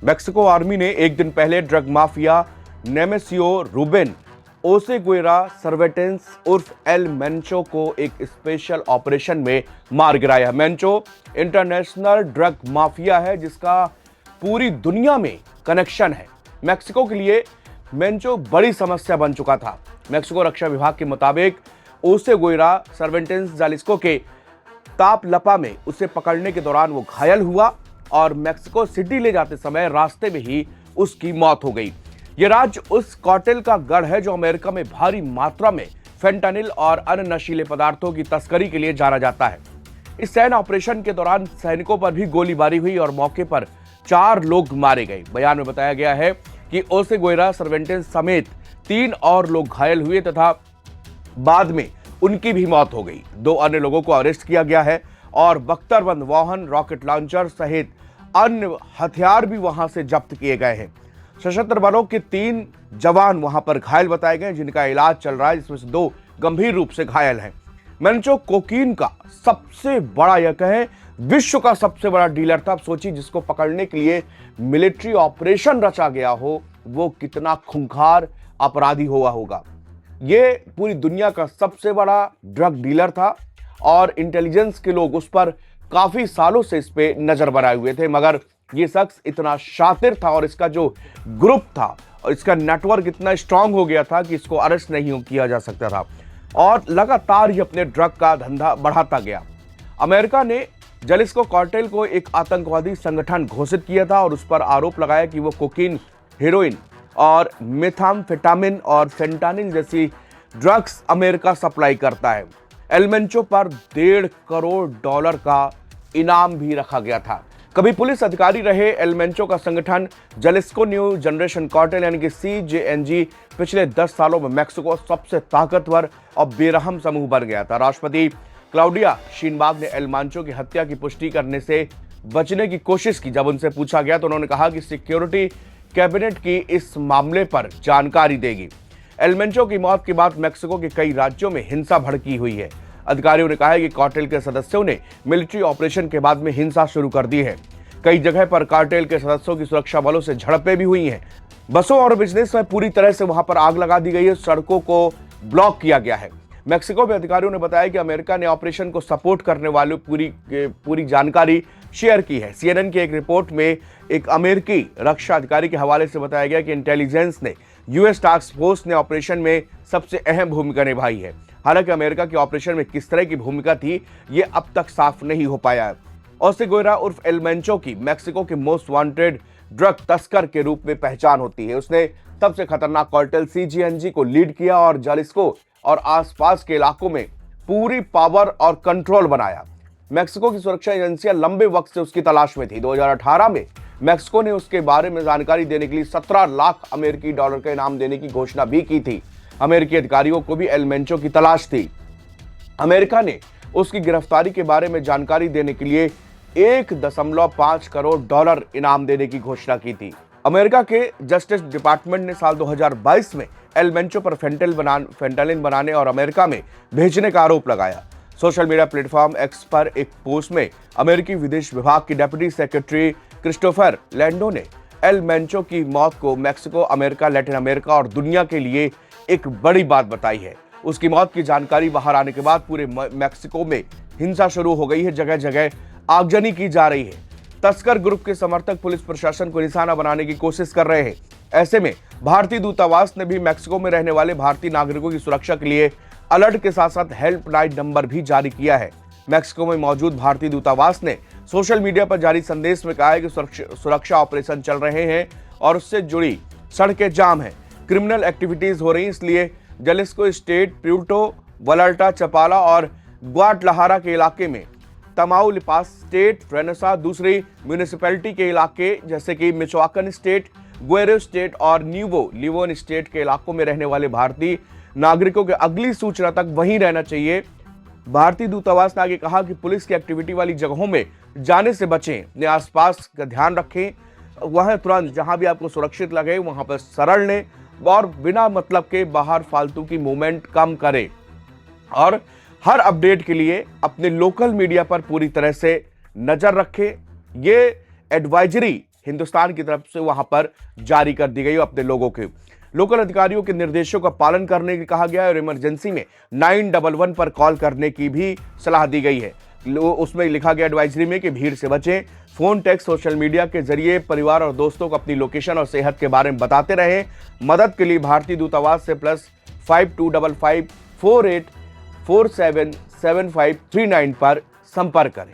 Mexico army ने एक दिन पहले drug mafia Nemesio Ruben Oseguera Cervantes उर्फ एल मेंचो को एक स्पेशल ऑपरेशन में मार गिराया। मेंचो इंटरनेशनल ड्रग माफिया है जिसका पूरी दुनिया में कनेक्शन है। मेक्सिको के लिए मेंचो बड़ी समस्या बन चुका था। मेक्सिको रक्षा विभाग के मुताबिक ओसेगुएरा सर्वेंटेंस जालिस्को के तापलपा में उसे पकड़ने के दौरान वो घायल हुआ और मेक्सिको सिटी ले जाते समय रास्ते में ही उसकी मौत हो गई। यह राज्य उस कार्टेल का गढ़ है जो अमेरिका में भारी मात्रा में फेंटानिल और अन्य नशीले पदार्थों की तस्करी के लिए जाना जाता है। इस सैन्य ऑपरेशन के दौरान सैनिकों पर भी गोलीबारी हुई और मौके पर 4 लोग मारे गए। बयान में बताया गया है कि ओसेगुएरा सर्वेंटेंस समेत 3 और लोग घायल हुए तथा बाद में उनकी भी मौत हो गई। 2 अन्य लोगों को अरेस्ट किया गया है और बख्तरबंद वाहन, रॉकेट लॉन्चर सहित अन्य हथियार भी वहां से जब्त किए गए हैं। सशस्त्र बलों के 3 जवान वहां पर घायल बताए गए जिनका इलाज चल रहा है, जिसमें से 2 गंभीर रूप से घायल हैं। मेंचो कोकीन का सबसे बड़ा, यह कहें विश्व का सबसे बड़ा डीलर था। अब सोचिए जिसको पकड़ने के लिए मिलिट्री ऑपरेशन रचा गया हो वो कितना खूंखार अपराधी हुआ होगा। ये पूरी दुनिया का सबसे बड़ा ड्रग डीलर था और इंटेलिजेंस के लोग उस पर काफी सालों से इस पे नजर बनाए हुए थे, मगर ये शख्स इतना शातिर था और इसका जो ग्रुप था और इसका नेटवर्क इतना स्ट्रांग हो गया था कि इसको अरेस्ट नहीं किया जा सकता था और लगातार ये अपने ड्रग का धंधा बढ़ाता गया। अमेरिका ने जालिस्को कार्टेल को एक आतंकवादी संगठन घोषित किया था और उस पर आरोप लगाया कि वो कोकीन, हेरोइन और मेथाम्फेटामिन और फेंटानिल जैसी ड्रग्स अमेरिका सप्लाई करता है। एल मेंचो पर $1.5 करोड़ का इनाम भी रखा गया था। कभी पुलिस अधिकारी रहे एल मेंचो का संगठन जालिस्को न्यू जनरेशन कार्टेल यानी कि CJNG पिछले 10 सालों में मेक्सिको सबसे ताकतवर और बेरहम समूह बन गया था। राष्ट्रपति क्लाउडिया शीनबाग ने एल मेंचो की हत्या की पुष्टि करने से बचने की कोशिश की। जब उनसे पूछा गया तो उन्होंने कहा कि सिक्योरिटी कैबिनेट की इस मामले पर जानकारी देगी। एल मेंचो की मौत के बाद मेक्सिको के कई राज्यों में हिंसा भड़की हुई है। अधिकारियों ने कहा है कि कार्टेल के सदस्यों ने मिलिट्री ऑपरेशन के बाद में हिंसा शुरू कर दी है। कई जगह पर कार्टेल के सदस्यों की सुरक्षा बलों से झड़पें भी हुई हैं। बसों और बिजनेस में पूरी तरह से वहां पर आग लगा दी गई है, सड़कों को ब्लॉक किया गया है। मेक्सिको में अधिकारियों ने बताया कि अमेरिका ने ऑपरेशन को सपोर्ट करने वालों पूरी जानकारी शेयर की है। CNN की एक रिपोर्ट में एक अमेरिकी रक्षा अधिकारी के हवाले से बताया गया कि इंटेलिजेंस ने US टास्क फोर्स ने ऑपरेशन में सबसे अहम भूमिका निभाई है। हालांकि अमेरिका की ऑपरेशन में किस तरह की भूमिका थी ये अब तक साफ नहीं हो पाया है। ओसेगुएरा उर्फ एल मेंचो की मेक्सिको के मोस्ट वांटेड ड्रग तस्कर के रूप में पहचान होती है। उसने सबसे खतरनाक कार्टेल CJNG को लीड किया और जालिस्को और आसपास के इलाकों में पूरी पावर और कंट्रोल बनाया। मेक्सिको की सुरक्षा एजेंसियां लंबे वक्त से उसकी तलाश में थी। 2018 में मेक्सिको ने उसके बारे में जानकारी देने के लिए $17 लाख अमेरिकी डॉलर का इनाम देने की घोषणा भी की थी। अमेरिकी अधिकारियों को भी एल मेंचो की तलाश थी। अमेरिका ने उसकी गिरफ्तारी के बारे में जानकारी देने के लिए $1.5 करोड़ इनाम देने की घोषणा की थी। अमेरिका के जस्टिस डिपार्टमेंट ने साल 2022 में एल मेंचो पर फेंटानिल बनाने और अमेरिका में भेजने का आरोप लगाया। सोशल मीडिया प्लेटफॉर्म X पर एक पोस्ट में अमेरिकी विदेश विभाग की डेप्यूटी सेक्रेटरी क्रिस्टोफर लैंडो ने एल मेंचो की मौत को मेक्सिको, अमेरिका, लैटिन अमेरिका और दुनिया के लिए एक बड़ी बात बताई है। उसकी मौत की जानकारी बाहर आने के बाद पूरे मेक्सिको में हिंसा शुरू हो गई है। जगह जगह आगजनी की जा रही है। तस्कर ग्रुप के समर्थक पुलिस प्रशासन को निशाना बनाने की कोशिश कर रहे हैं। ऐसे में भारतीय दूतावास ने भी मेक्सिको में रहने वाले भारतीय नागरिकों की सुरक्षा के लिए अलर्ट के साथ साथ हेल्पलाइन नंबर भी जारी किया है। मेक्सिको में मौजूद भारतीय दूतावास ने सोशल मीडिया पर जारी संदेश में कहा है कि सुरक्षा ऑपरेशन चल रहे हैं और उससे जुड़ी सड़कें जाम हैं, क्रिमिनल एक्टिविटीज हो रही, इसलिए जालिस्को स्टेट, प्यूर्टो वलाल्टा, चपाला और ग्वाडलाहारा के इलाके में, तमाउलिपास स्टेट, रेनेसा दूसरी म्यूनिसिपैलिटी के इलाके जैसे कि मिचोआकन स्टेट, गुएरो स्टेट और न्यूवो लिवोन स्टेट के इलाकों में रहने वाले भारतीय नागरिकों के अगली सूचना तक वहीं रहना चाहिए। भारतीय दूतावास ने आगे कहा कि पुलिस की एक्टिविटी वाली जगहों में जाने से बचें, अपने आसपास का ध्यान रखें, वहां तुरंत जहां भी आपको सुरक्षित लगे वहां पर शरण लें और बिना मतलब के बाहर फालतू की मूवमेंट कम करें। और हर अपडेट के लिए अपने लोकल मीडिया पर पूरी तरह से नजर रखें। ये एडवाइजरी हिंदुस्तान की तरफ से वहां पर जारी कर दी गई अपने लोगों के। लोकल अधिकारियों के निर्देशों का पालन करने की कहा गया है और इमरजेंसी में 911 पर कॉल करने की भी सलाह दी गई है। उसमें लिखा गया एडवाइजरी में कि भीड़ से बचें, फोन, टेक्स्ट, सोशल मीडिया के जरिए परिवार और दोस्तों को अपनी लोकेशन और सेहत के बारे में बताते रहें। मदद के लिए भारतीय दूतावास से +5255 48477539 पर संपर्क करें।